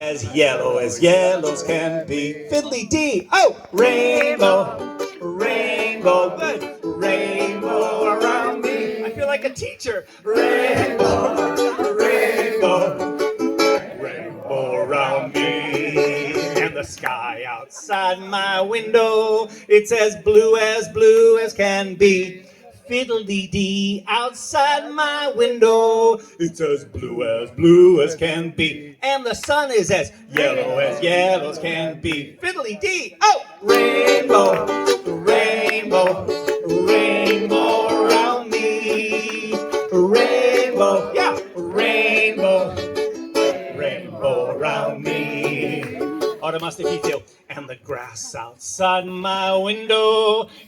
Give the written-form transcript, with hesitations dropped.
As yellows can be. Fiddly dee, oh! Rainbow, rainbow, good. Rainbow around me. I feel like a teacher. Rainbow, rainbow, rainbow around me. And the sky outside my window, it's as blue as can be. Fiddle-dee-dee, outside my window, it's as blue as can be. And the sun is as yellow as can be. Fiddle-dee-dee, oh! Rainbow, rainbow, rainbow around me. Rainbow, yeah, rainbow, rainbow around me. Ora mas te and the grass outside my window,